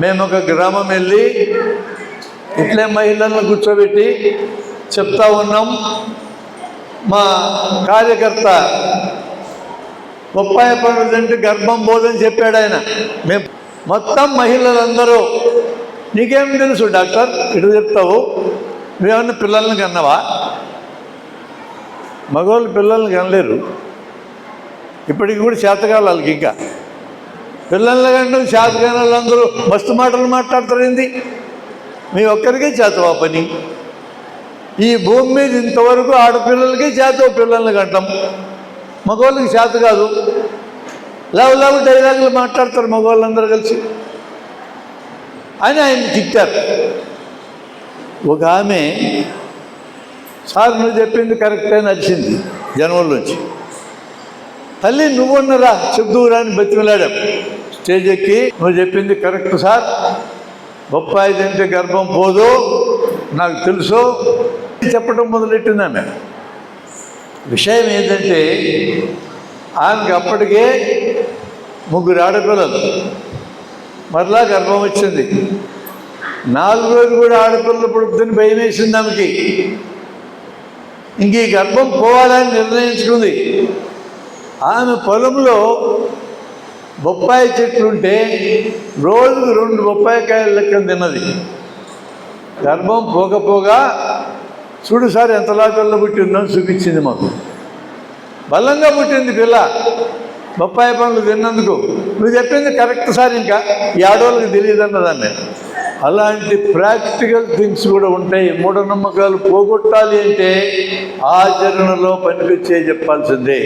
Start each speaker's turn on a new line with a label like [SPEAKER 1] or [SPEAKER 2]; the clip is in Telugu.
[SPEAKER 1] మేము ఒక గ్రామం వెళ్ళి ఇట్లే మహిళలను కూర్చోబెట్టి చెప్తా ఉన్నాం. మా కార్యకర్త బొప్పాయి పండు తింటే గర్భం పోదని చెప్పాడు ఆయన. మేము మొత్తం మహిళలందరూ, నీకేం తెలుసు డాక్టర్ ఇటు చెప్తావు, నువ్వేమన్నా పిల్లల్ని కన్నావా? మగవాళ్ళు పిల్లల్ని కనలేరు, ఇప్పటికి కూడా చేతకాలు వాళ్ళకి. ఇంకా పిల్లల్ని కంటే చేతకాని వాళ్ళందరూ మస్తు మాటలు మాట్లాడతారేంది? మీ ఒక్కరికే చేతవా పని? ఈ భూమి మీద ఇంతవరకు ఆడపిల్లలకి చేతవ పిల్లల్ని కంటాం, మగవాళ్ళకి చేత కాదు. లవ్ డైలాగులు మాట్లాడతారు మగవాళ్ళందరూ కలిసి అని ఆయన తిట్టారు. ఒక ఆమె, సార్ నువ్వు చెప్పింది కరెక్టే నడిచింది జనంలోంచి, తల్లి నువ్వున్నరా చెప్దువురా అని బతిమలాడాం. స్టేజ్ ఎక్కి నువ్వు చెప్పింది కరెక్ట్ సార్, బొప్పాయి తింటే గర్భం పోదు నాకు తెలుసు చెప్పడం మొదలెట్టింది ఆమె. విషయం ఏంటంటే ఆమెకి అప్పటికే 3 ఆడపిల్లలు, మరలా గర్భం వచ్చింది. 4 రోజులు కూడా ఆడపిల్లలు పుడుతుంది, భయం వేసింది ఆమెకి. ఇంక ఈ గర్భం పోవాలని నిర్ణయించుకుంది. ఆమె పొలంలో బొప్పాయి చెట్లుంటే రోజుకు 2 బొప్పాయికాయల లెక్కన తిన్నది. గర్భం పోకపోగా చూడు సార్ ఎంతలా పిల్ల పుట్టిందో చూపించింది మాకు. బలంగా పుట్టింది పిల్ల బొప్పాయి పండ్లు తిన్నందుకు. నువ్వు చెప్పింది కరెక్ట్ సార్, ఇంకా ఈ ఆడవాళ్ళకి తెలియదు అన్నదాన్ని. అలాంటి ప్రాక్టికల్ థింగ్స్ కూడా ఉంటాయి. మూఢనమ్మకాలు పోగొట్టాలి అంటే ఆచరణలో పనికొచ్చే చెప్పాల్సిందే.